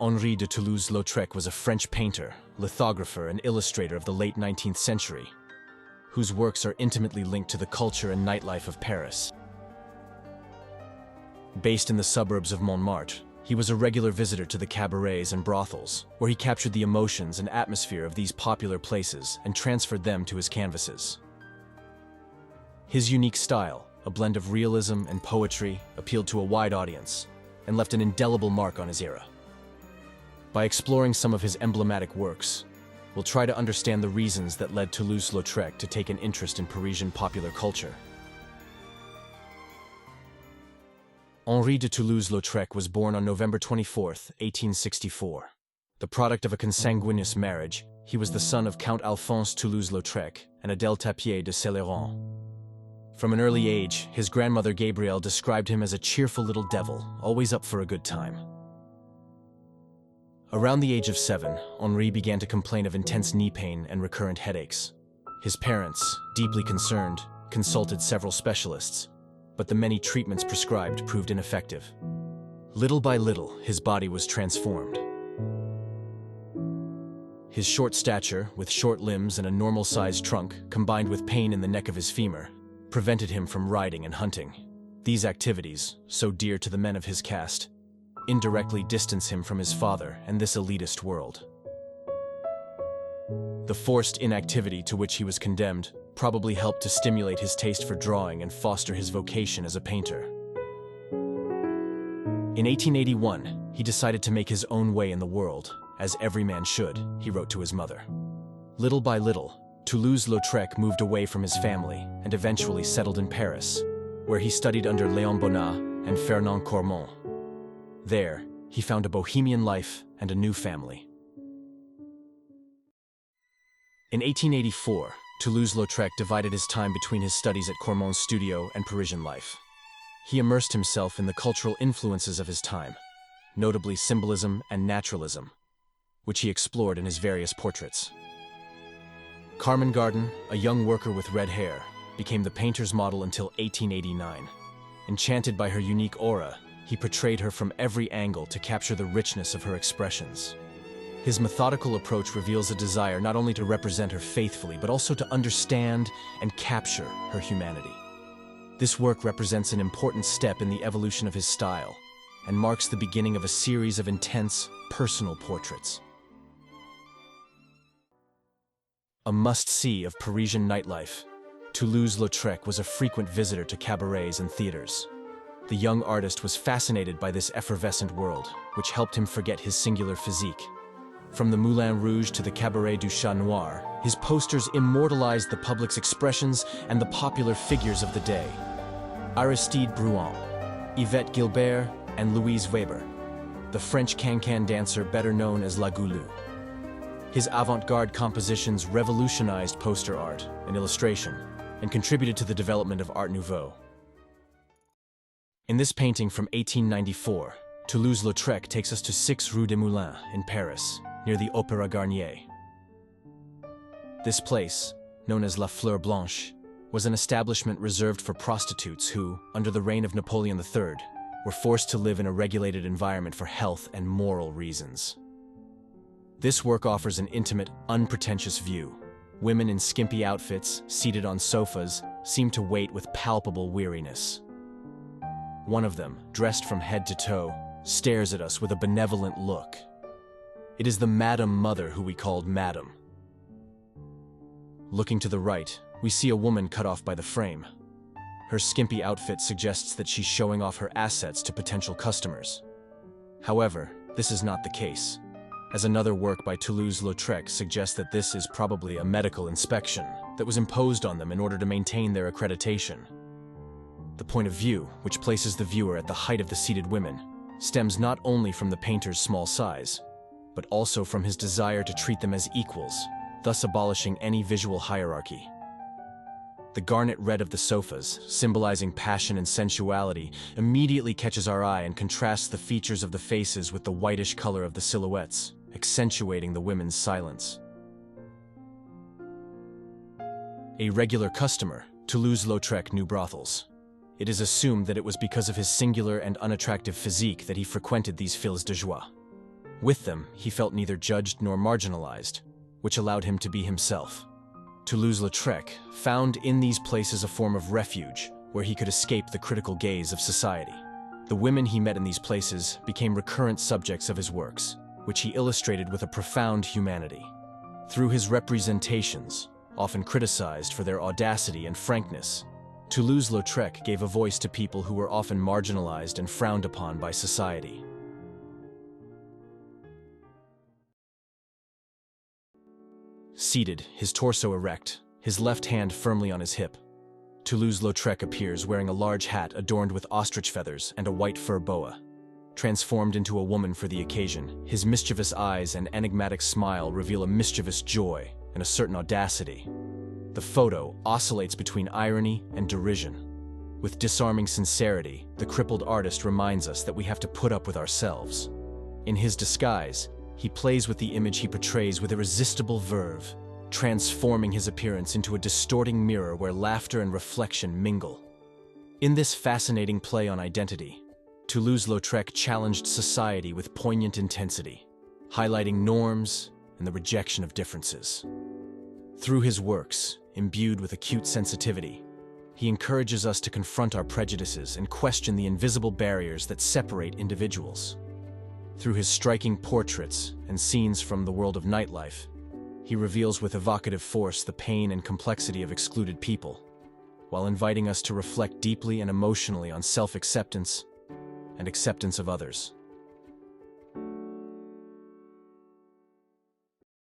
Henri de Toulouse-Lautrec was a French painter, lithographer, and illustrator of the late 19th century, whose works are intimately linked to the culture and nightlife of Paris. Based in the suburbs of Montmartre, he was a regular visitor to the cabarets and brothels, where he captured the emotions and atmosphere of these popular places and transferred them to his canvases. His unique style, a blend of realism and poetry, appealed to a wide audience and left an indelible mark on his era. By exploring some of his emblematic works, we'll try to understand the reasons that led Toulouse-Lautrec to take an interest in Parisian popular culture. Henri de Toulouse-Lautrec was born on November 24, 1864. The product of a consanguineous marriage, he was the son of Count Alphonse Toulouse-Lautrec and Adèle Tapier de Céléron. From an early age, his grandmother Gabrielle described him as a cheerful little devil, always up for a good time. Around the age of 7, Henri began to complain of intense knee pain and recurrent headaches. His parents, deeply concerned, consulted several specialists, but the many treatments prescribed proved ineffective. Little by little, his body was transformed. His short stature, with short limbs and a normal-sized trunk, combined with pain in the neck of his femur, prevented him from riding and hunting. These activities, so dear to the men of his caste, indirectly distance him from his father and this elitist world. The forced inactivity to which he was condemned probably helped to stimulate his taste for drawing and foster his vocation as a painter. In 1881, he decided to make his own way in the world, as every man should, he wrote to his mother. Little by little, Toulouse-Lautrec moved away from his family and eventually settled in Paris, where he studied under Léon Bonnat and Fernand Cormon. There, he found a bohemian life and a new family. In 1884, Toulouse-Lautrec divided his time between his studies at Cormon's studio and Parisian life. He immersed himself in the cultural influences of his time, notably symbolism and naturalism, which he explored in his various portraits. Carmen Garden, a young worker with red hair, became the painter's model until 1889. Enchanted by her unique aura, he portrayed her from every angle to capture the richness of her expressions. His methodical approach reveals a desire not only to represent her faithfully, but also to understand and capture her humanity. This work represents an important step in the evolution of his style and marks the beginning of a series of intense, personal portraits. A must-see of Parisian nightlife, Toulouse-Lautrec was a frequent visitor to cabarets and theaters. The young artist was fascinated by this effervescent world, which helped him forget his singular physique. From the Moulin Rouge to the Cabaret du Chat Noir, his posters immortalized the public's expressions and the popular figures of the day. Aristide Bruant, Yvette Gilbert, and Louise Weber, the French can-can dancer better known as La Goulou. His avant-garde compositions revolutionized poster art and illustration and contributed to the development of Art Nouveau. In this painting from 1894, Toulouse-Lautrec takes us to 6 Rue des Moulins in Paris, near the Opéra Garnier. This place, known as La Fleur Blanche, was an establishment reserved for prostitutes who, under the reign of Napoleon III, were forced to live in a regulated environment for health and moral reasons. This work offers an intimate, unpretentious view. Women in skimpy outfits, seated on sofas, seem to wait with palpable weariness. One of them, dressed from head to toe, stares at us with a benevolent look. It is the Madame Mother who we called Madame. Looking to the right, we see a woman cut off by the frame. Her skimpy outfit suggests that she's showing off her assets to potential customers. However, this is not the case, as another work by Toulouse-Lautrec suggests that this is probably a medical inspection that was imposed on them in order to maintain their accreditation. The point of view, which places the viewer at the height of the seated women, stems not only from the painter's small size, but also from his desire to treat them as equals, thus abolishing any visual hierarchy. The garnet red of the sofas, symbolizing passion and sensuality, immediately catches our eye and contrasts the features of the faces with the whitish color of the silhouettes, accentuating the women's silence. A regular customer, Toulouse-Lautrec knew brothels. It is assumed that it was because of his singular and unattractive physique that he frequented these filles de joie. With them, he felt neither judged nor marginalized, which allowed him to be himself. Toulouse-Lautrec found in these places a form of refuge where he could escape the critical gaze of society. The women he met in these places became recurrent subjects of his works, which he illustrated with a profound humanity. Through his representations, often criticized for their audacity and frankness, Toulouse-Lautrec gave a voice to people who were often marginalized and frowned upon by society. Seated, his torso erect, his left hand firmly on his hip, Toulouse-Lautrec appears wearing a large hat adorned with ostrich feathers and a white fur boa. Transformed into a woman for the occasion, his mischievous eyes and enigmatic smile reveal a mischievous joy and a certain audacity. The photo oscillates between irony and derision. With disarming sincerity, the crippled artist reminds us that we have to put up with ourselves. In his disguise, he plays with the image he portrays with irresistible verve, transforming his appearance into a distorting mirror where laughter and reflection mingle. In this fascinating play on identity, Toulouse-Lautrec challenged society with poignant intensity, highlighting norms and the rejection of differences. Through his works, imbued with acute sensitivity, he encourages us to confront our prejudices and question the invisible barriers that separate individuals. Through his striking portraits and scenes from the world of nightlife, he reveals with evocative force the pain and complexity of excluded people, while inviting us to reflect deeply and emotionally on self-acceptance and acceptance of others.